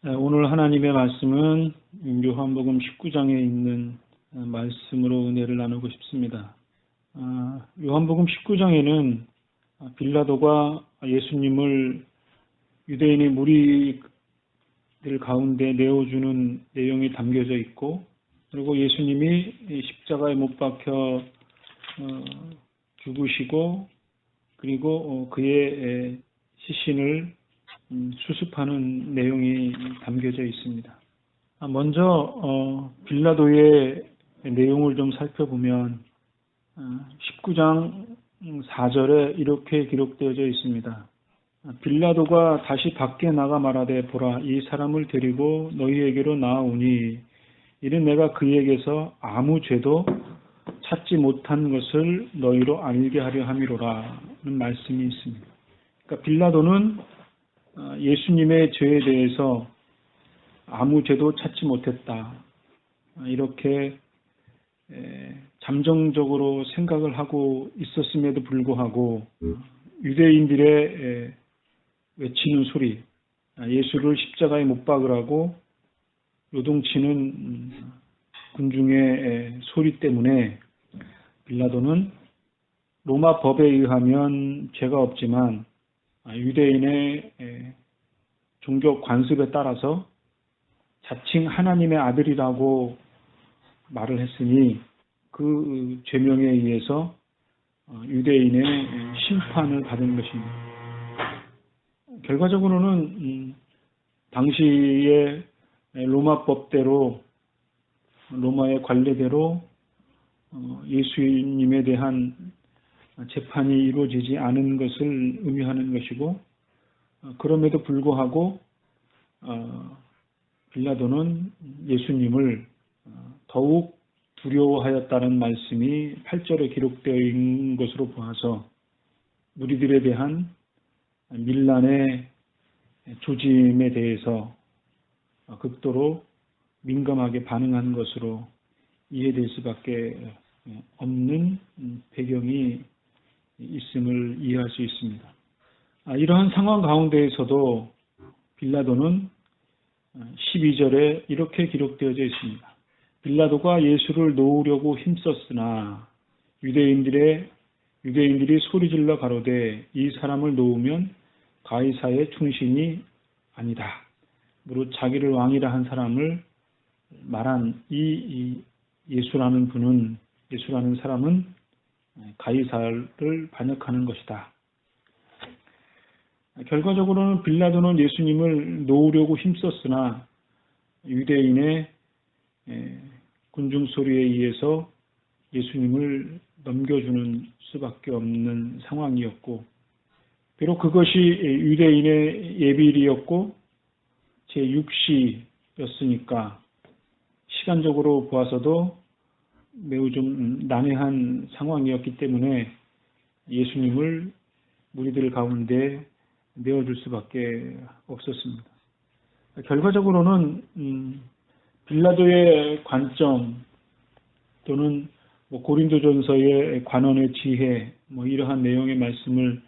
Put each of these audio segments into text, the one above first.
오늘 하나님의 말씀은 요한복음 19장에 있는 말씀으로 은혜를 나누고 싶습니다. 요한복음 19장에는 빌라도가 예수님을 유대인의 무리들 가운데 내어주는 내용이 담겨져 있고, 그리고 예수님이 십자가에 못 박혀 죽으시고, 그리고 그의 시신을 수습하는 내용이 담겨져 있습니다. 먼저 빌라도의 내용을 좀 살펴보면 19장 4절에 이렇게 기록되어져 있습니다. 빌라도가 다시 밖에 나가 말하되 보라, 이 사람을 데리고 너희에게로 나아오니 이는 내가 그에게서 아무 죄도 찾지 못한 것을 너희로 알게 하려 함이로라는 말씀이 있습니다. 그러니까 빌라도는 예수님의 죄에 대해서 아무 죄도 찾지 못했다, 이렇게 잠정적으로 생각을 하고 있었음에도 불구하고 유대인들의 외치는 소리, 예수를 십자가에 못 박으라고 요동치는 군중의 소리 때문에 빌라도는 로마 법에 의하면 죄가 없지만 유대인의 종교 관습에 따라서 자칭 하나님의 아들이라고 말을 했으니 그 죄명에 의해서 유대인의 심판을 받은 것입니다. 결과적으로는 당시의 로마법대로, 로마의 관례대로 예수님에 대한 재판이 이루어지지 않은 것을 의미하는 것이고, 그럼에도 불구하고 빌라도는 예수님을 더욱 두려워하였다는 말씀이 8절에 기록되어 있는 것으로 보아서 무리들에 대한 밀란의 조짐에 대해서 극도로 민감하게 반응한 것으로 이해될 수밖에 없는 배경이 있음을 이해할 수 있습니다. 이러한 상황 가운데에서도 빌라도는 12절에 이렇게 기록되어져 있습니다. 빌라도가 예수를 놓으려고 힘썼으나 유대인들이 소리질러 가로되 이 사람을 놓으면 가이사의 충신이 아니다. 무릇 자기를 왕이라 한 사람을 말한 이 예수라는 사람은 가이사를 반역하는 것이다. 결과적으로는 빌라도는 예수님을 놓으려고 힘썼으나 유대인의 군중 소리에 의해서 예수님을 넘겨주는 수밖에 없는 상황이었고, 비록 그것이 유대인의 예비일이었고 제6시였으니까 시간적으로 보아서도 매우 좀 난해한 상황이었기 때문에 예수님을 무리들 가운데 내어줄 수밖에 없었습니다. 결과적으로는 빌라도의 관점 또는 고린도전서의 관원의 지혜, 이러한 내용의 말씀을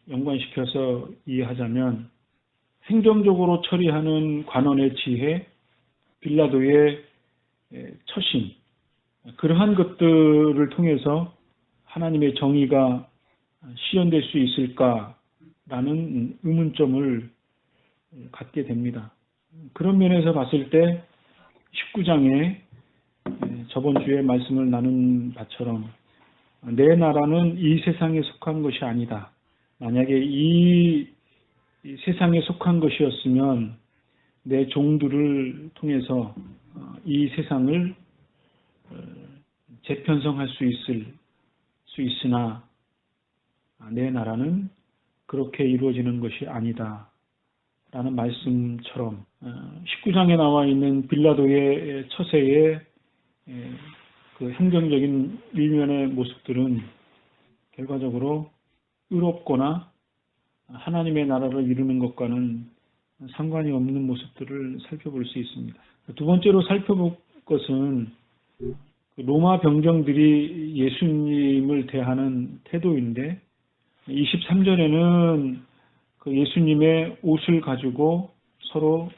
연관시켜서 이해하자면 행정적으로 처리하는 관원의 지혜, 빌라도의 처신, 그러한 것들을 통해서 하나님의 정의가 실현될 수 있을까라는 의문점을 갖게 됩니다. 그런 면에서 봤을 때 19장에 저번 주에 말씀을 나눈 바처럼 내 나라는 이 세상에 속한 것이 아니다. 만약에 이 세상에 속한 것이었으면 내 종들을 통해서 이 세상을 재편성할 수 있으나 내 나라는 그렇게 이루어지는 것이 아니다 라는 말씀처럼 19장에 나와 있는 빌라도의 처세의 그 행정적인 일면의 모습들은 결과적으로 의롭거나 하나님의 나라를 이루는 것과는 상관이 없는 모습들을 살펴볼 수 있습니다. 두 번째로 살펴볼 것은 로마 병정들이 예수님을 대하는 태도인데, 23절에는 그 예수님의 옷을 가지고 서로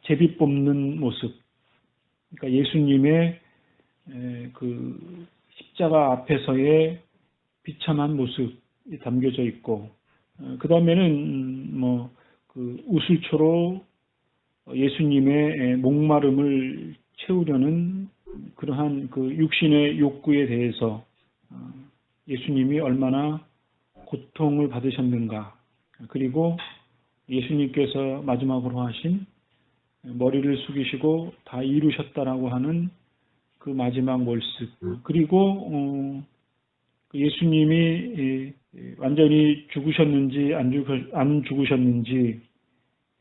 제비 뽑는 모습, 그러니까 예수님의 그 십자가 앞에서의 비참한 모습이 담겨져 있고, 그 다음에는 그 우슬초로 예수님의 목마름을 채우려는 그러한 그 육신의 욕구에 대해서 예수님이 얼마나 고통을 받으셨는가, 그리고 예수님께서 마지막으로 하신 머리를 숙이시고 다 이루셨다라고 하는 그 마지막 몰습, 그리고 예수님이 완전히 죽으셨는지 안 죽으셨는지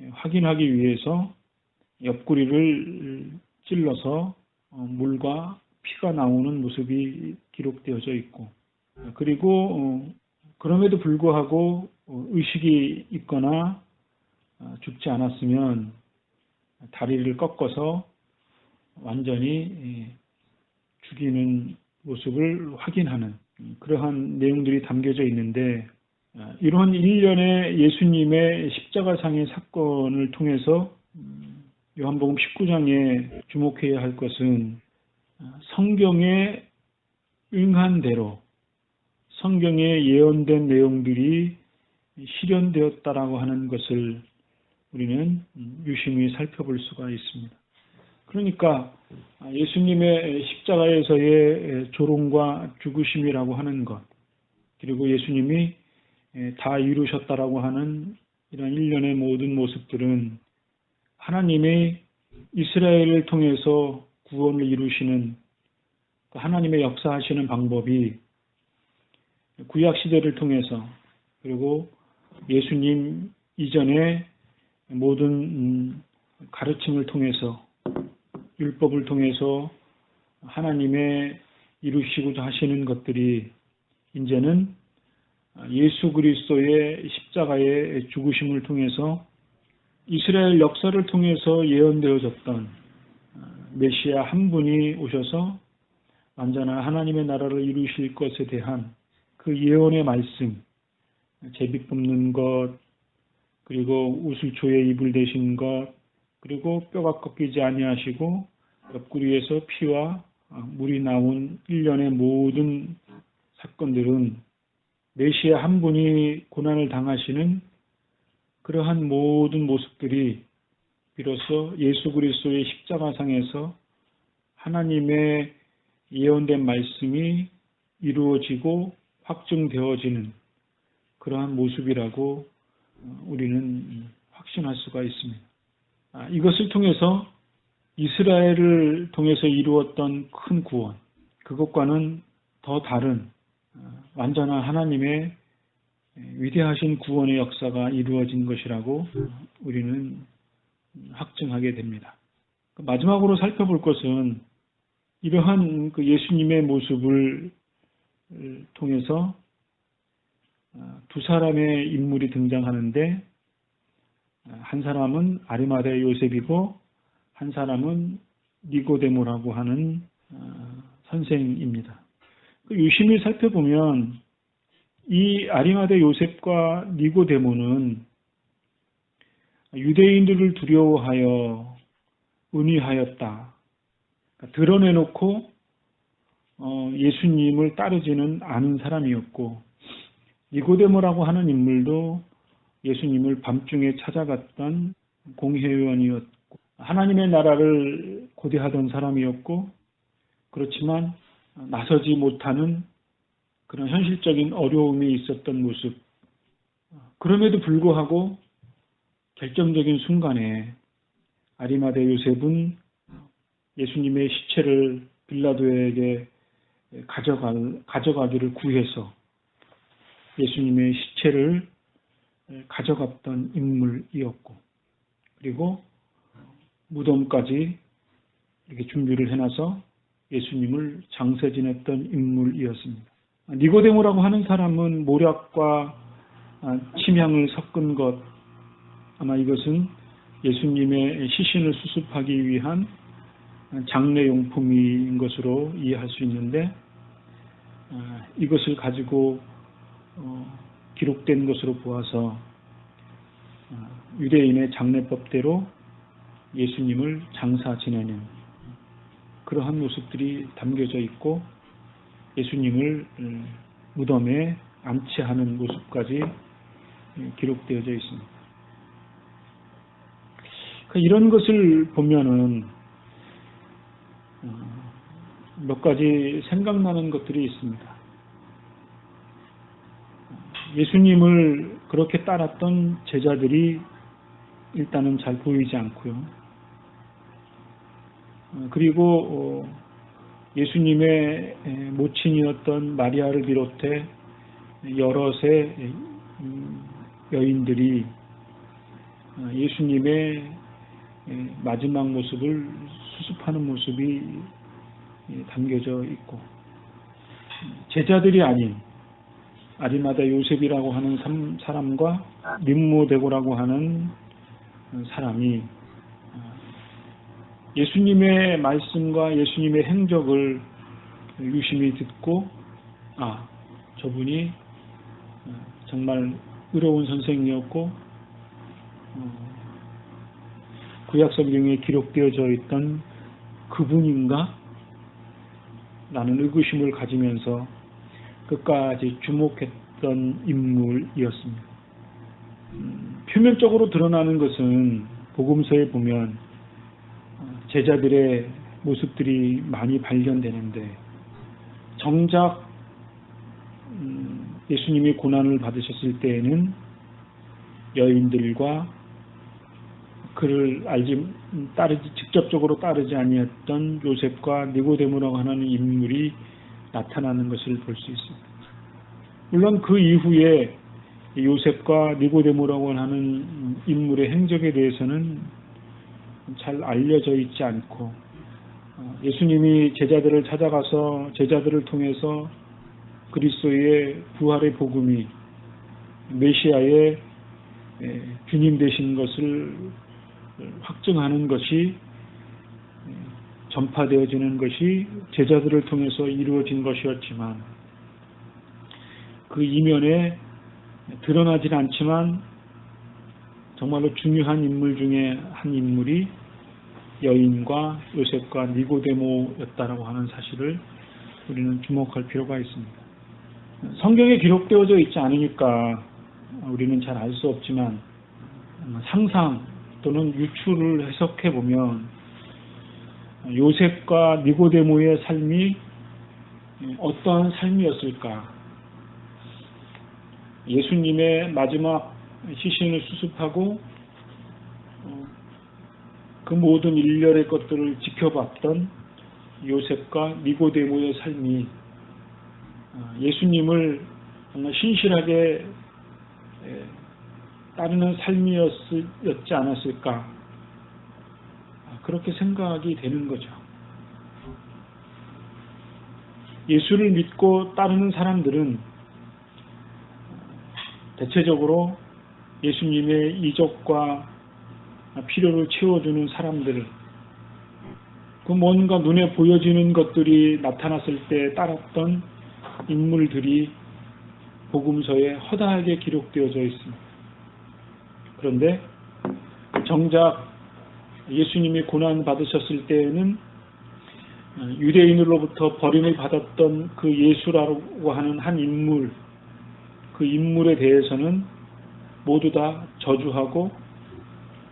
확인하기 위해서 옆구리를 찔러서 물과 피가 나오는 모습이 기록되어져 있고, 그리고 그럼에도 불구하고 의식이 있거나 죽지 않았으면 다리를 꺾어서 완전히 죽이는 모습을 확인하는 그러한 내용들이 담겨져 있는데, 이런 일련의 예수님의 십자가상의 사건을 통해서 요한복음 19장에 주목해야 할 것은 성경에 응한 대로 성경에 예언된 내용들이 실현되었다라고 하는 것을 우리는 유심히 살펴볼 수가 있습니다. 그러니까 예수님의 십자가에서의 조롱과 죽으심이라고 하는 것, 그리고 예수님이 다 이루셨다라고 하는 이런 일련의 모든 모습들은 하나님의 이스라엘을 통해서 구원을 이루시는 하나님의 역사하시는 방법이 구약시대를 통해서, 그리고 예수님 이전의 모든 가르침을 통해서, 율법을 통해서 하나님의 이루시고자 하시는 것들이 이제는 예수 그리스도의 십자가의 죽으심을 통해서 이스라엘 역사를 통해서 예언되어졌던 메시아 한 분이 오셔서 완전한 하나님의 나라를 이루실 것에 대한 그 예언의 말씀, 제비 뽑는 것, 그리고 우슬초에 이불 대신 것, 그리고 뼈가 꺾이지 아니하시고 옆구리에서 피와 물이 나온 일련의 모든 사건들은 메시아 한 분이 고난을 당하시는 그러한 모든 모습들이 비로소 예수 그리스도의 십자가상에서 하나님의 예언된 말씀이 이루어지고 확증되어지는 그러한 모습이라고 우리는 확신할 수가 있습니다. 이것을 통해서 이스라엘을 통해서 이루었던 큰 구원, 그것과는 더 다른 완전한 하나님의 위대하신 구원의 역사가 이루어진 것이라고 우리는 확증하게 됩니다. 마지막으로 살펴볼 것은 이러한 그 예수님의 모습을 통해서 두 사람의 인물이 등장하는데, 한 사람은 아리마대 요셉이고 한 사람은 니고데모라고 하는 선생입니다. 유심히 살펴보면 이 아리마대 요셉과 니고데모는 유대인들을 두려워하여 은휘하였다. 드러내놓고 예수님을 따르지는 않은 사람이었고, 니고데모라고 하는 인물도 예수님을 밤중에 찾아갔던 공회의원이었고, 하나님의 나라를 고대하던 사람이었고, 그렇지만 나서지 못하는 그런 현실적인 어려움이 있었던 모습. 그럼에도 불구하고 결정적인 순간에 아리마대 요셉은 예수님의 시체를 빌라도에게 가져가기를 구해서 예수님의 시체를 가져갔던 인물이었고, 그리고 무덤까지 이렇게 준비를 해놔서 예수님을 장세 지냈던 인물이었습니다. 니고데모라고 하는 사람은 모략과 침향을 섞은 것, 아마 이것은 예수님의 시신을 수습하기 위한 장례용품인 것으로 이해할 수 있는데, 이것을 가지고 기록된 것으로 보아서 유대인의 장례법대로 예수님을 장사 지내는 그러한 모습들이 담겨져 있고, 예수님을 무덤에 안치하는 모습까지 기록되어져 있습니다. 이런 것을 보면은 몇 가지 생각나는 것들이 있습니다. 예수님을 그렇게 따랐던 제자들이 일단은 잘 보이지 않고요. 그리고 예수님의 모친이었던 마리아를 비롯해 여럿의 여인들이 예수님의 마지막 모습을 수습하는 모습이 담겨져 있고, 제자들이 아닌 아리마다 요셉이라고 하는 사람과 닌모데고라고 하는 사람이 예수님의 말씀과 예수님의 행적을 유심히 듣고, 저분이 정말 의로운 선생이었고 구약 성경에 기록되어져 있던 그분인가? 라는 의구심을 가지면서 끝까지 주목했던 인물이었습니다. 표면적으로 드러나는 것은 복음서에 보면 제자들의 모습들이 많이 발견되는데, 정작 예수님이 고난을 받으셨을 때에는 여인들과 그를 직접적으로 따르지 아니했던 요셉과 니고데모라고 하는 인물이 나타나는 것을 볼 수 있습니다. 물론 그 이후에 요셉과 니고데모라고 하는 인물의 행적에 대해서는 잘 알려져 있지 않고, 예수님이 제자들을 찾아가서 제자들을 통해서 그리스도의 부활의 복음이 메시아의 주님 되신 것을 확증하는 것이, 전파되어지는 것이 제자들을 통해서 이루어진 것이었지만, 그 이면에 드러나진 않지만 정말로 중요한 인물 중에 한 인물이 여인과 요셉과 니고데모였다라고 하는 사실을 우리는 주목할 필요가 있습니다. 성경에 기록되어져 있지 않으니까 우리는 잘 알 수 없지만, 상상 또는 유추를 해석해 보면 요셉과 니고데모의 삶이 어떠한 삶이었을까? 예수님의 마지막 시신을 수습하고 그 모든 일련의 것들을 지켜봤던 요셉과 니고데모의 삶이 예수님을 정말 신실하게 따르는 삶이었지 않았을까, 그렇게 생각이 되는 거죠. 예수를 믿고 따르는 사람들은 대체적으로 예수님의 이적과 필요를 채워주는 사람들, 그 뭔가 눈에 보여지는 것들이 나타났을 때 따랐던 인물들이 복음서에 허다하게 기록되어져 있습니다. 그런데 정작 예수님이 고난 받으셨을 때에는 유대인으로부터 버림을 받았던 그 예수라고 하는 한 인물, 그 인물에 대해서는 모두 다 저주하고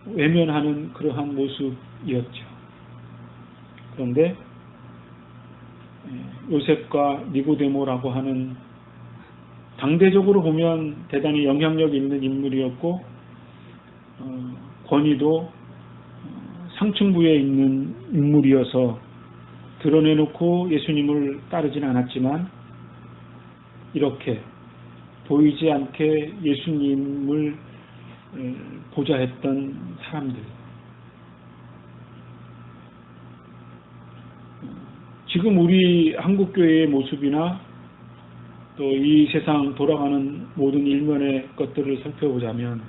외면하는 그러한 모습이었죠. 그런데 요셉과 니고데모라고 하는 당대적으로 보면 대단히 영향력 있는 인물이었고, 권위도 상층부에 있는 인물이어서 드러내놓고 예수님을 따르진 않았지만, 이렇게 보이지 않게 예수님을 보자 했던 사람들, 지금 우리 한국교회의 모습이나 또 이 세상 돌아가는 모든 일면의 것들을 살펴보자면,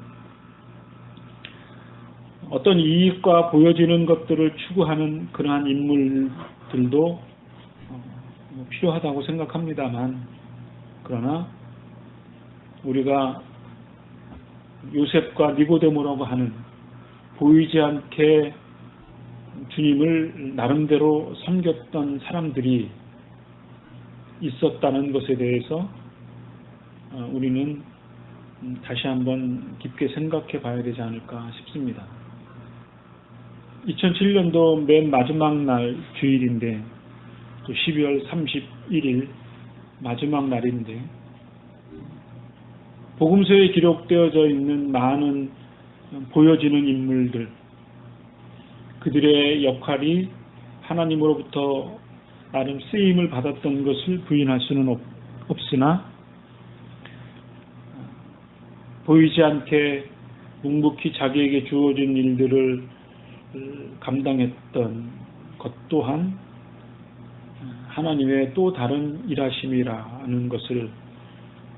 어떤 이익과 보여지는 것들을 추구하는 그러한 인물들도 필요하다고 생각합니다만, 그러나 우리가 요셉과 니고데모라고 하는 보이지 않게 주님을 나름대로 섬겼던 사람들이 있었다는 것에 대해서 우리는 다시 한번 깊게 생각해 봐야 되지 않을까 싶습니다. 2007년도 맨 마지막 날 주일인데, 또 12월 31일 마지막 날인데, 복음서에 기록되어져 있는 많은 보여지는 인물들, 그들의 역할이 하나님으로부터 나름 쓰임을 받았던 것을 부인할 수는 없으나, 보이지 않게 묵묵히 자기에게 주어진 일들을 감당했던 것 또한 하나님의 또 다른 일하심이라는 것을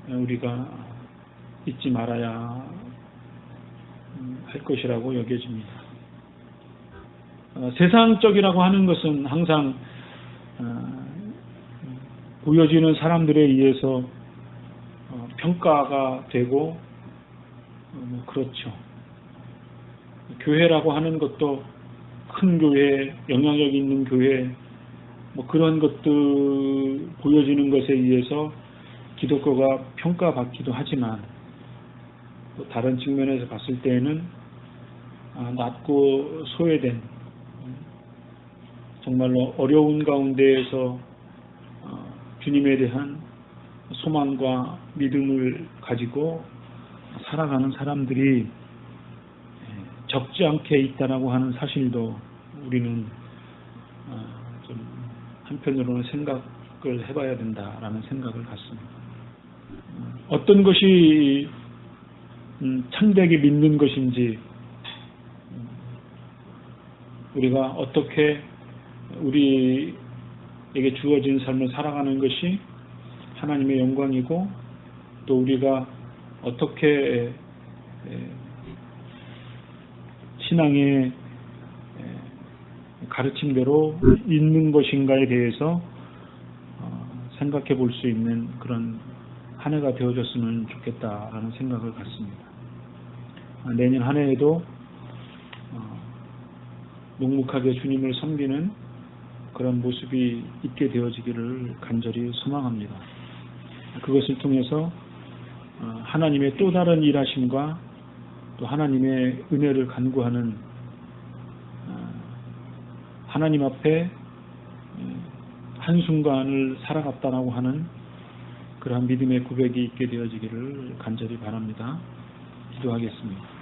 우리가 잊지 말아야 할 것이라고 여겨집니다. 세상적이라고 하는 것은 항상 보여지는 사람들에 의해서 평가가 되고 그렇죠. 교회라고 하는 것도 큰 교회, 영향력 있는 교회, 그런 것들 보여지는 것에 의해서 기독교가 평가받기도 하지만, 또 다른 측면에서 봤을 때에는 낮고 소외된, 정말로 어려운 가운데에서 주님에 대한 소망과 믿음을 가지고 살아가는 사람들이 적지 않게 있다라고 하는 사실도 우리는 좀 한편으로는 생각을 해봐야 된다라는 생각을 갖습니다. 어떤 것이 참되게 믿는 것인지, 우리가 어떻게 우리에게 주어진 삶을 살아가는 것이 하나님의 영광이고, 또 우리가 어떻게 신앙의 가르침대로 있는 것인가에 대해서 생각해 볼 수 있는 그런 한 해가 되어졌으면 좋겠다라는 생각을 갖습니다. 내년 한 해에도 묵묵하게 주님을 섬기는 그런 모습이 있게 되어지기를 간절히 소망합니다. 그것을 통해서 하나님의 또 다른 일하심과 또 하나님의 은혜를 간구하는, 하나님 앞에 한순간을 살아갔다라고 하는 그러한 믿음의 고백이 있게 되어지기를 간절히 바랍니다. 기도하겠습니다.